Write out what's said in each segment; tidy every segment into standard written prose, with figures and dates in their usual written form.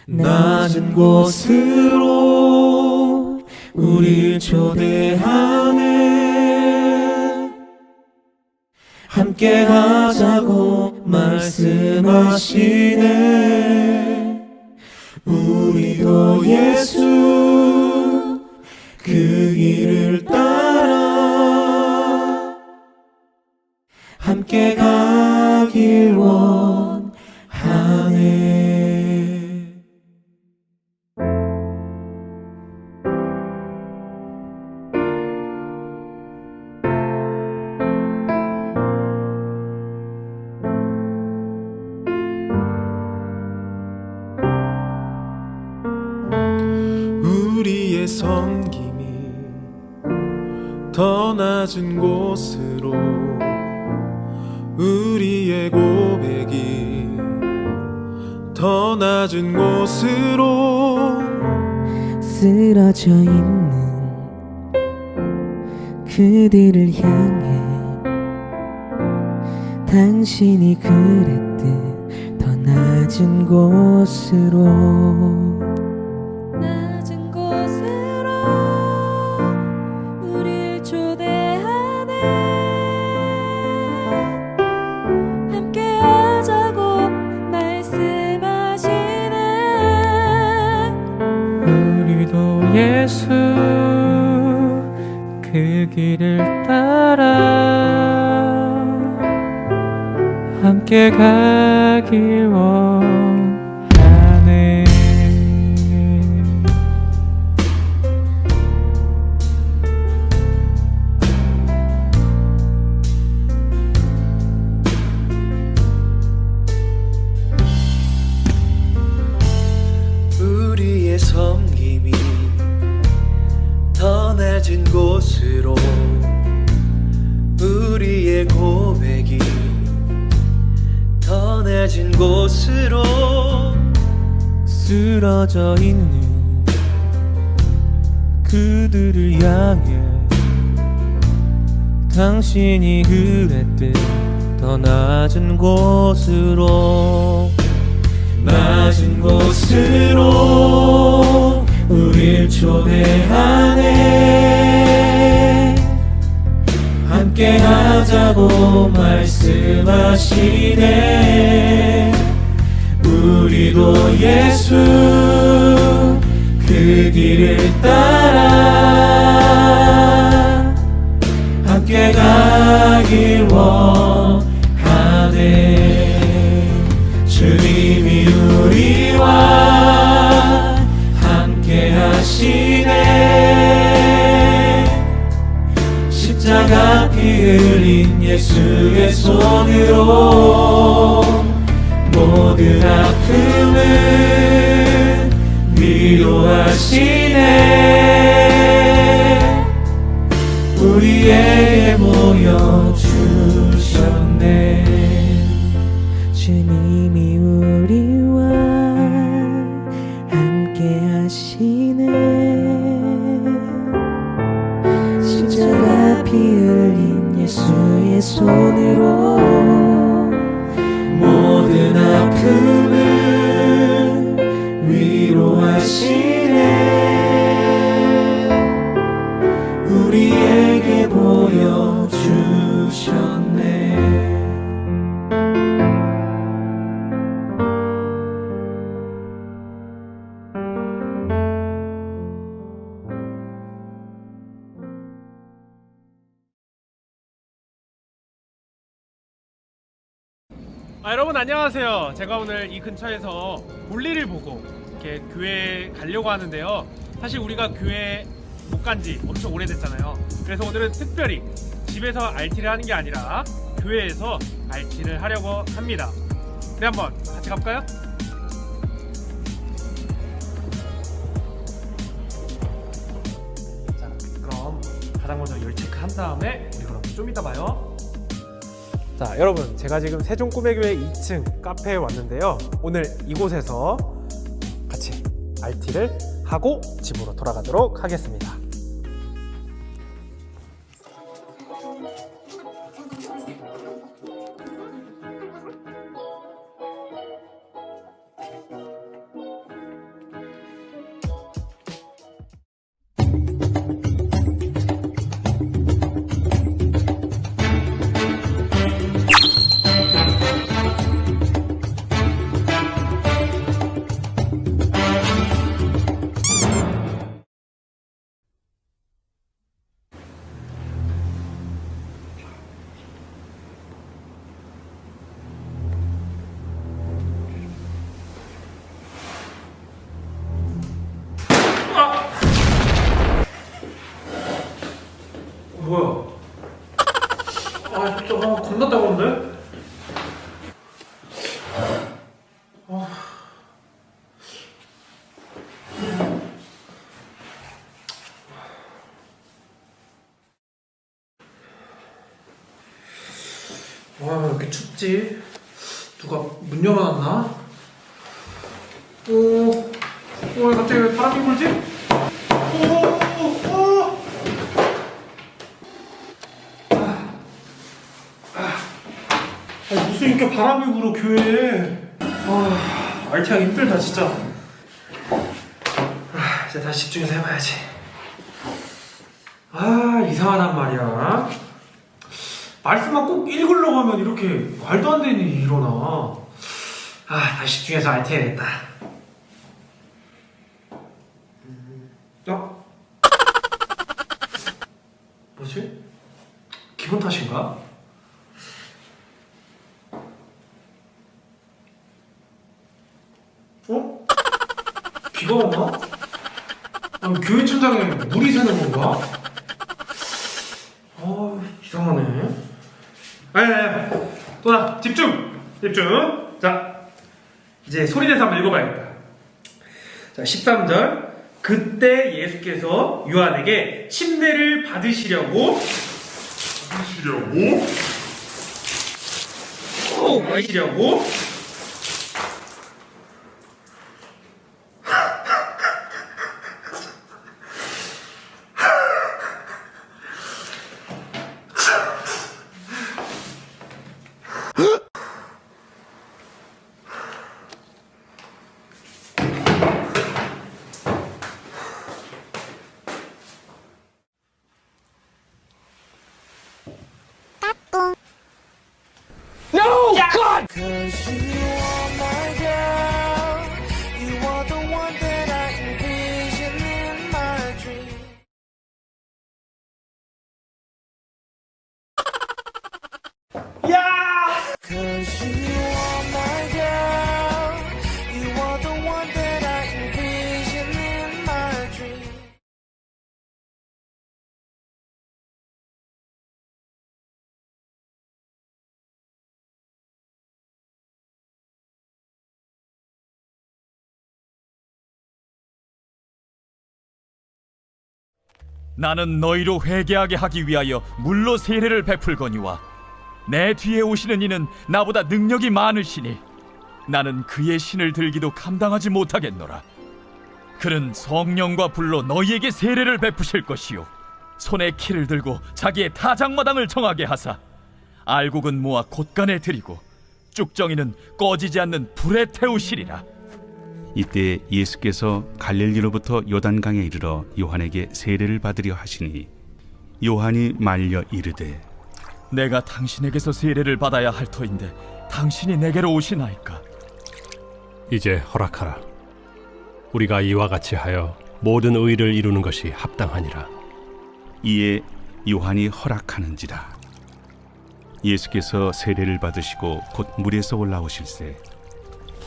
낮은 곳으로 우릴 초대하네. 함께 하자고 말씀하시네. 우리도 예수 그 길을 따라 함께 가길 원하네. 우리의 섬김이 더 낮은 곳으로, 우리의 고백이 더 낮은 곳으로, 쓰러져 있는 그들을 향해 당신이 그랬듯 더 낮은 곳으로, 낮은 곳으로 우릴 초대하네. 함께 하자고 말씀하시네. 우리도 예수 그 길을 따라 함께 가길 원하네. 우리의 섬김이 더 낮은 곳으로, 우리의 고백이 더 낮은 곳으로, 쓰러져 있는 그들을 향해 당신이 그랬듯 더 낮은 곳으로, 낮은 곳으로 우릴 초대하네. 함께 하자고 말씀하시네. 우리도 예수 그 길을 따라 함께 가길 원하네. 주님이 우리와 함께 하시네. 십자가 피 흘린 예수의 손으로 모든 아픔을 위로하시네. 우리에게 보여주셨네. 주님이 우리와 함께 하시네. 십자가 피 흘린 예수의 손으로 모든 아픔을 위로하시네. 우리에게 보여주셨네. 여러분 안녕하세요. 제가 오늘 이 근처에서 볼일을 보고 이렇게 교회에 가려고 하는데요. 사실 우리가 교회 못 간 지 엄청 오래됐잖아요. 그래서 오늘은 특별히 집에서 RT를 하는 게 아니라 교회에서 RT를 하려고 합니다. 우리 한번 같이 가볼까요? 자, 그럼 가장 먼저 열 체크한 다음에 우리 그럼 좀 이따 봐요. 자, 여러분 제가 지금 세종꿈의교회 2층 카페에 왔는데요. 오늘 이곳에서 같이 RT를 하고 집으로 돌아가도록 하겠습니다. 겁나 따가운데? 와, 왜 이렇게 춥지? 누가 문 열어놨나? 갑자기 왜 바람이 불지? 아니, 무슨 이렇게 바람이 불어, 교회에. RT하기 힘들다, 진짜. 이제 다시 집중해서 해봐야지. 이상하단 말이야. 말씀만 꼭 읽으려고 하면 이렇게 말도 안 되는 일이 일어나. 다시 집중해서 RT 해야겠다. 뭐지? 기분 탓인가? 비가 오나? 교회 천장에 물이 새는 건가? 이상하네. 또나 집중! 자, 이제 소리내서 한번 읽어봐야겠다. 자, 13절. 그때 예수께서 요한에게 침례를 받으시려고 Cause you are my girl. You are the one that I envision in my dream. Cause you are my girl. You are the one that I envision in my dream. 나는 너희로 회개하게 하기 위하여 물로 세례를 베풀거니와 내 뒤에 오시는 이는 나보다 능력이 많으시니 나는 그의 신을 들기도 감당하지 못하겠노라. 그는 성령과 불로 너희에게 세례를 베푸실 것이요 손에 키를 들고 자기의 타작마당을 정하게 하사 알곡은 모아 곳간에 들이고 쭉정이는 꺼지지 않는 불에 태우시리라. 이때 예수께서 갈릴리로부터 요단강에 이르러 요한에게 세례를 받으려 하시니 요한이 말려 이르되 내가 당신에게서 세례를 받아야 할 터인데 당신이 내게로 오시나이까? 이제 허락하라. 우리가 이와 같이 하여 모든 의를 이루는 것이 합당하니라. 이에 요한이 허락하는지라. 예수께서 세례를 받으시고 곧 물에서 올라오실새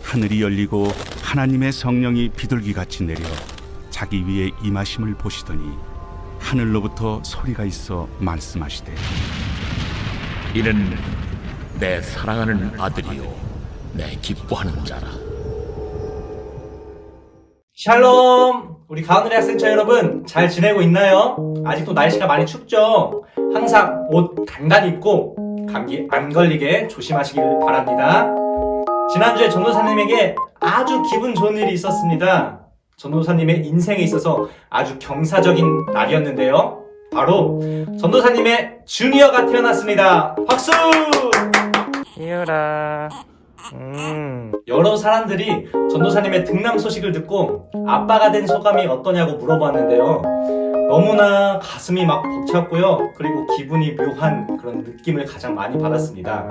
하늘이 열리고 하나님의 성령이 비둘기같이 내려 자기 위에 임하심을 보시더니 하늘로부터 소리가 있어 말씀하시되 이는 내 사랑하는 아들이요 내 기뻐하는 자라. 샬롬! 우리 가은우리 학생처 여러분 잘 지내고 있나요? 아직도 날씨가 많이 춥죠? 항상 옷 단단히 입고 감기 안 걸리게 조심하시길 바랍니다. 지난주에 전도사님에게 아주 기분 좋은 일이 있었습니다. 전도사님의 인생에 있어서 아주 경사적인 날이었는데요. 바로 전도사님의 주니어가 태어났습니다. 박수! 이유라. 여러 사람들이 전도사님의 등남 소식을 듣고 아빠가 된 소감이 어떠냐고 물어봤는데요. 너무나 가슴이 막 벅찼고요. 그리고 기분이 묘한 그런 느낌을 가장 많이 받았습니다.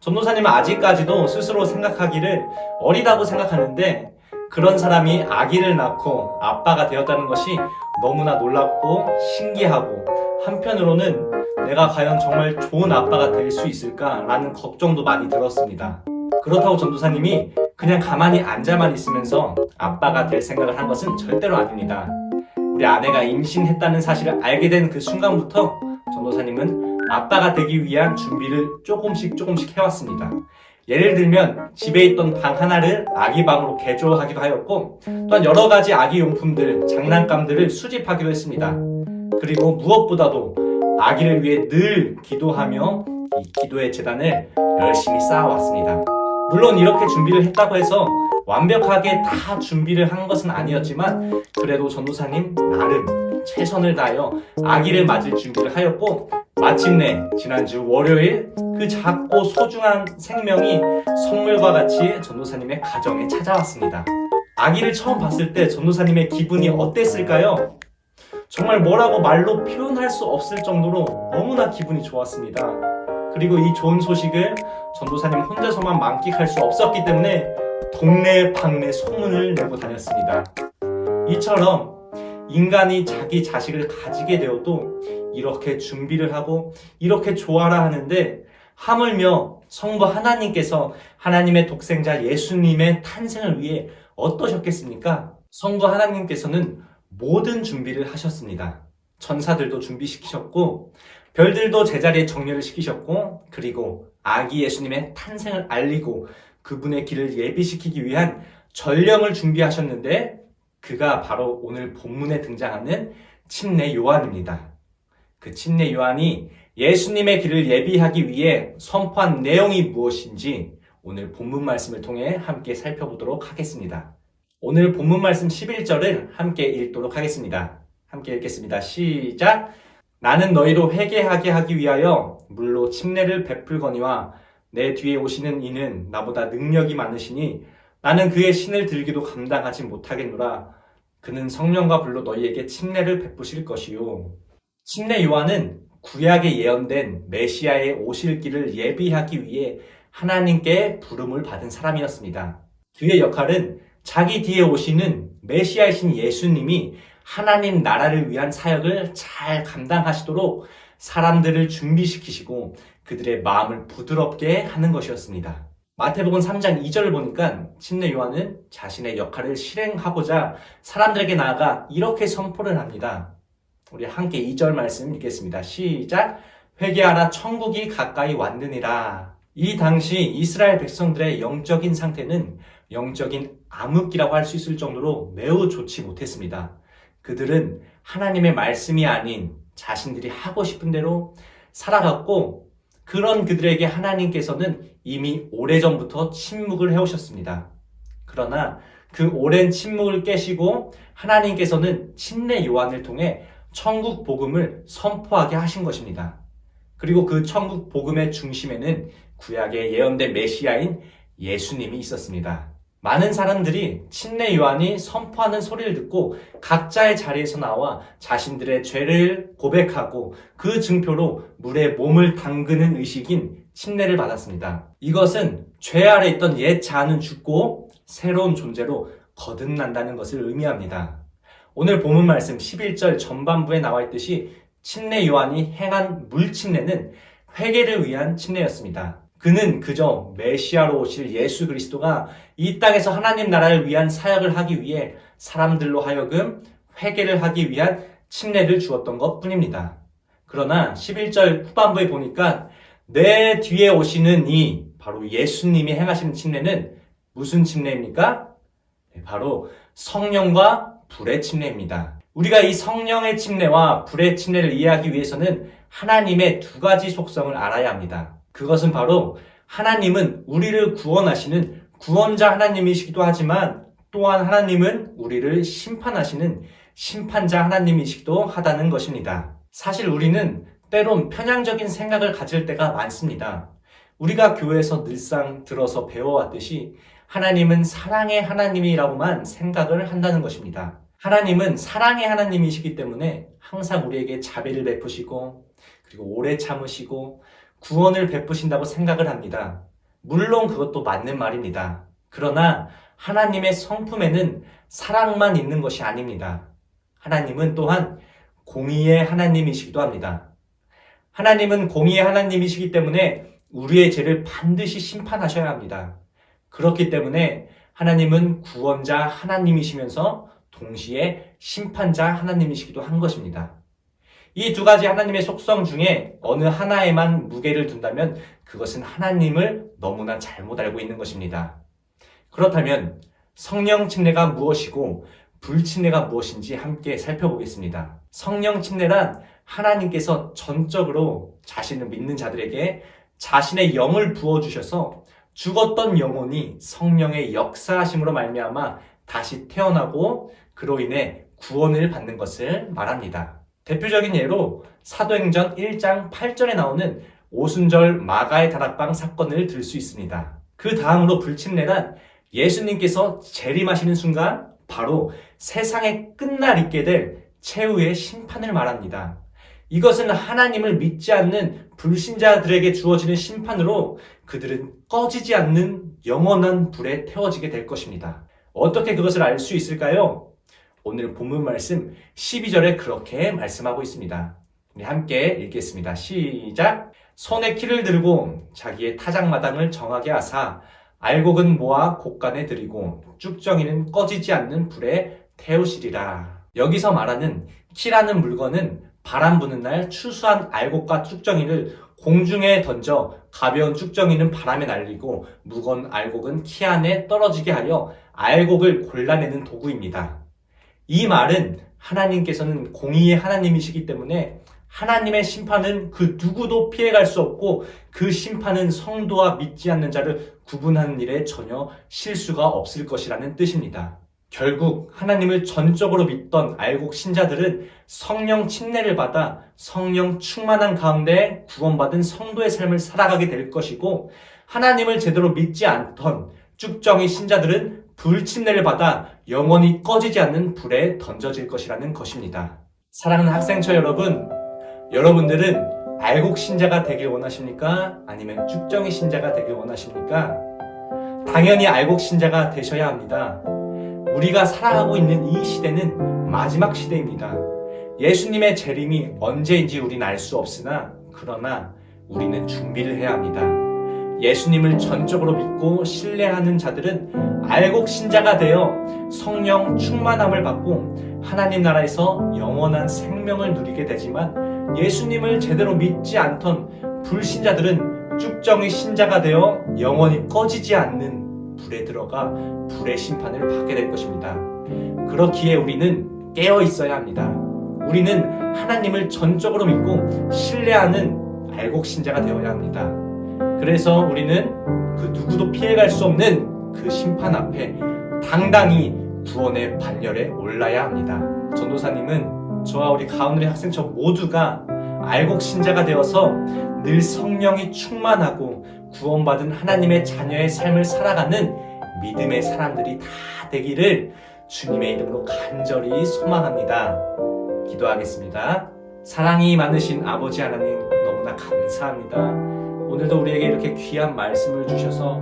전도사님은 아직까지도 스스로 생각하기를 어리다고 생각하는데 그런 사람이 아기를 낳고 아빠가 되었다는 것이 너무나 놀랍고 신기하고 한편으로는 내가 과연 정말 좋은 아빠가 될 수 있을까라는 걱정도 많이 들었습니다. 그렇다고 전도사님이 그냥 가만히 앉아만 있으면서 아빠가 될 생각을 한 것은 절대로 아닙니다. 우리 아내가 임신했다는 사실을 알게 된 그 순간부터 전도사님은 아빠가 되기 위한 준비를 조금씩 해왔습니다. 예를 들면 집에 있던 방 하나를 아기 방으로 개조하기도 하였고, 또한 여러 가지 아기 용품들, 장난감들을 수집하기도 했습니다. 그리고 무엇보다도 아기를 위해 늘 기도하며 이 기도의 재단을 열심히 쌓아왔습니다. 물론 이렇게 준비를 했다고 해서 완벽하게 다 준비를 한 것은 아니었지만, 그래도 전도사님 나름 최선을 다하여 아기를 맞을 준비를 하였고, 마침내 지난주 월요일 그 작고 소중한 생명이 선물과 같이 전도사님의 가정에 찾아왔습니다. 아기를 처음 봤을 때 전도사님의 기분이 어땠을까요? 정말 뭐라고 말로 표현할 수 없을 정도로 너무나 기분이 좋았습니다. 그리고 이 좋은 소식을 전도사님 혼자서만 만끽할 수 없었기 때문에 동네 방네 소문을 내고 다녔습니다. 이처럼 인간이 자기 자식을 가지게 되어도 이렇게 준비를 하고 이렇게 좋아라 하는데, 하물며 성부 하나님께서 하나님의 독생자 예수님의 탄생을 위해 어떠셨겠습니까? 성부 하나님께서는 모든 준비를 하셨습니다. 천사들도 준비시키셨고, 별들도 제자리에 정렬을 시키셨고, 그리고 아기 예수님의 탄생을 알리고 그분의 길을 예비시키기 위한 전령을 준비하셨는데, 그가 바로 오늘 본문에 등장하는 침례 요한입니다. 그 침례 요한이 예수님의 길을 예비하기 위해 선포한 내용이 무엇인지 오늘 본문 말씀을 통해 함께 살펴보도록 하겠습니다. 오늘 본문 말씀 11절을 함께 읽도록 하겠습니다. 함께 읽겠습니다. 시작! 나는 너희로 회개하게 하기 위하여 물로 침례를 베풀거니와 내 뒤에 오시는 이는 나보다 능력이 많으시니 나는 그의 신을 들기도 감당하지 못하겠노라. 그는 성령과 불로 너희에게 침례를 베푸실 것이요. 침례 요한은 구약에 예언된 메시아의 오실 길을 예비하기 위해 하나님께 부름을 받은 사람이었습니다. 그의 역할은 자기 뒤에 오시는 메시아이신 예수님이 하나님 나라를 위한 사역을 잘 감당하시도록 사람들을 준비시키시고 그들의 마음을 부드럽게 하는 것이었습니다. 마태복음 3장 2절을 보니까 침례 요한은 자신의 역할을 실행하고자 사람들에게 나아가 이렇게 선포를 합니다. 우리 함께 2절 말씀 읽겠습니다. 시작! 회개하라, 천국이 가까이 왔느니라. 이 당시 이스라엘 백성들의 영적인 상태는 영적인 암흑기라고 할 수 있을 정도로 매우 좋지 못했습니다. 그들은 하나님의 말씀이 아닌 자신들이 하고 싶은 대로 살아갔고, 그런 그들에게 하나님께서는 이미 오래전부터 침묵을 해오셨습니다. 그러나 그 오랜 침묵을 깨시고 하나님께서는 침례 요한을 통해 천국 복음을 선포하게 하신 것입니다. 그리고 그 천국 복음의 중심에는 구약에 예언된 메시아인 예수님이 있었습니다. 많은 사람들이 침례 요한이 선포하는 소리를 듣고 각자의 자리에서 나와 자신들의 죄를 고백하고 그 증표로 물에 몸을 담그는 의식인 침례를 받았습니다. 이것은 죄 아래 있던 옛 자아는 죽고 새로운 존재로 거듭난다는 것을 의미합니다. 오늘 본문 말씀 11절 전반부에 나와 있듯이 침례 요한이 행한 물침례는 회개를 위한 침례였습니다. 그는 그저 메시아로 오실 예수 그리스도가 이 땅에서 하나님 나라를 위한 사역을 하기 위해 사람들로 하여금 회개를 하기 위한 침례를 주었던 것 뿐입니다. 그러나 11절 후반부에 보니까 내 뒤에 오시는 이 바로 예수님이 행하시는 침례는 무슨 침례입니까? 바로 성령과 불의 침례입니다. 우리가 이 성령의 침례와 불의 침례를 이해하기 위해서는 하나님의 두 가지 속성을 알아야 합니다. 그것은 바로 하나님은 우리를 구원하시는 구원자 하나님이시기도 하지만 또한 하나님은 우리를 심판하시는 심판자 하나님이시기도 하다는 것입니다. 사실 우리는 때론 편향적인 생각을 가질 때가 많습니다. 우리가 교회에서 늘상 들어서 배워왔듯이 하나님은 사랑의 하나님이라고만 생각을 한다는 것입니다. 하나님은 사랑의 하나님이시기 때문에 항상 우리에게 자비를 베푸시고 그리고 오래 참으시고 구원을 베푸신다고 생각을 합니다. 물론 그것도 맞는 말입니다. 그러나 하나님의 성품에는 사랑만 있는 것이 아닙니다. 하나님은 또한 공의의 하나님이시기도 합니다. 하나님은 공의의 하나님이시기 때문에 우리의 죄를 반드시 심판하셔야 합니다. 그렇기 때문에 하나님은 구원자 하나님이시면서 동시에 심판자 하나님이시기도 한 것입니다. 이 두 가지 하나님의 속성 중에 어느 하나에만 무게를 둔다면 그것은 하나님을 너무나 잘못 알고 있는 것입니다. 그렇다면 성령 침례가 무엇이고 불침례가 무엇인지 함께 살펴보겠습니다. 성령 침례란 하나님께서 전적으로 자신을 믿는 자들에게 자신의 영을 부어주셔서 죽었던 영혼이 성령의 역사하심으로 말미암아 다시 태어나고 그로 인해 구원을 받는 것을 말합니다. 대표적인 예로 사도행전 1장 8절에 나오는 오순절 마가의 다락방 사건을 들 수 있습니다. 그 다음으로 불침례란 예수님께서 재림하시는 순간 바로 세상의 끝날 있게 될 최후의 심판을 말합니다. 이것은 하나님을 믿지 않는 불신자들에게 주어지는 심판으로 그들은 꺼지지 않는 영원한 불에 태워지게 될 것입니다. 어떻게 그것을 알 수 있을까요? 오늘 본문 말씀 12절에 그렇게 말씀하고 있습니다. 우리 함께 읽겠습니다. 시작! 손에 키를 들고 자기의 타작마당을 정하게 하사 알곡은 모아 곳간에 들이고 쭉정이는 꺼지지 않는 불에 태우시리라. 여기서 말하는 키라는 물건은 바람 부는 날 추수한 알곡과 쭉정이를 공중에 던져 가벼운 쭉정이는 바람에 날리고 무거운 알곡은 키 안에 떨어지게 하여 알곡을 골라내는 도구입니다. 이 말은 하나님께서는 공의의 하나님이시기 때문에 하나님의 심판은 그 누구도 피해갈 수 없고 그 심판은 성도와 믿지 않는 자를 구분하는 일에 전혀 실수가 없을 것이라는 뜻입니다. 결국 하나님을 전적으로 믿던 알곡 신자들은 성령 침례를 받아 성령 충만한 가운데 구원받은 성도의 삶을 살아가게 될 것이고 하나님을 제대로 믿지 않던 쭉정이 신자들은 불침례를 받아 영원히 꺼지지 않는 불에 던져질 것이라는 것입니다. 사랑하는 학생처 여러분, 여러분들은 알곡 신자가 되길 원하십니까? 아니면 쭉정이 신자가 되길 원하십니까? 당연히 알곡 신자가 되셔야 합니다. 우리가 살아가고 있는 이 시대는 마지막 시대입니다. 예수님의 재림이 언제인지 우리는 알 수 없으나 그러나 우리는 준비를 해야 합니다. 예수님을 전적으로 믿고 신뢰하는 자들은 알곡 신자가 되어 성령 충만함을 받고 하나님 나라에서 영원한 생명을 누리게 되지만 예수님을 제대로 믿지 않던 불신자들은 쭉정이 신자가 되어 영원히 꺼지지 않는 불에 들어가 불의 심판을 받게 될 것입니다. 그렇기에 우리는 깨어 있어야 합니다. 우리는 하나님을 전적으로 믿고 신뢰하는 알곡 신자가 되어야 합니다. 그래서 우리는 그 누구도 피해갈 수 없는 그 심판 앞에 당당히 구원의 반열에 올라야 합니다. 전도사님은 저와 우리 가운데 학생처 모두가 알곡 신자가 되어서 늘 성령이 충만하고 구원받은 하나님의 자녀의 삶을 살아가는 믿음의 사람들이 다 되기를 주님의 이름으로 간절히 소망합니다. 기도하겠습니다. 사랑이 많으신 아버지 하나님 너무나 감사합니다. 오늘도 우리에게 이렇게 귀한 말씀을 주셔서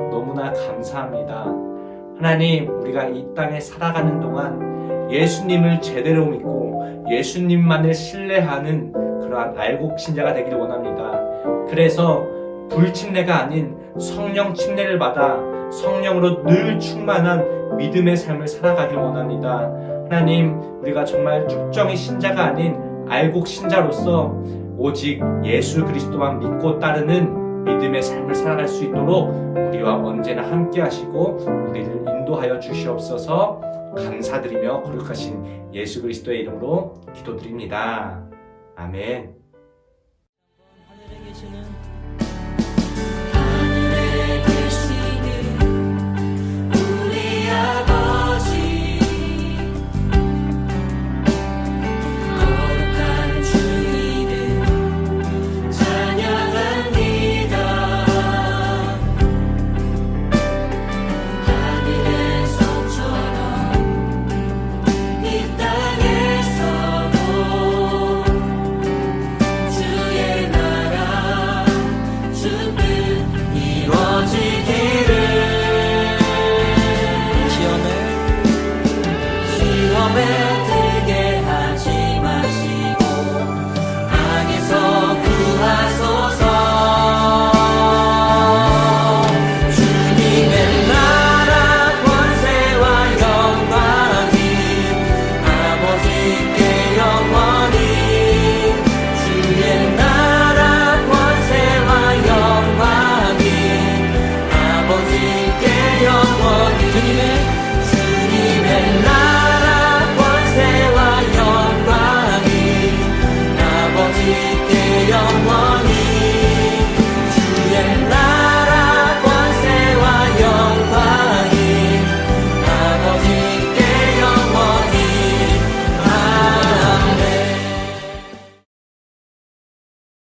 너무나 감사합니다. 하나님, 우리가 이 땅에 살아가는 동안 예수님을 제대로 믿고 예수님만을 신뢰하는 그러한 알곡 신자가 되기를 원합니다. 그래서 불침례가 아닌 성령 침례를 받아 성령으로 늘 충만한 믿음의 삶을 살아가길 원합니다. 하나님, 우리가 정말 쭉정이 신자가 아닌 알곡 신자로서 오직 예수 그리스도만 믿고 따르는 믿음의 삶을 살아갈 수 있도록 우리와 언제나 함께 하시고 우리를 인도하여 주시옵소서. 감사드리며 거룩하신 예수 그리스도의 이름으로 기도드립니다. 아멘. 하늘에 계시는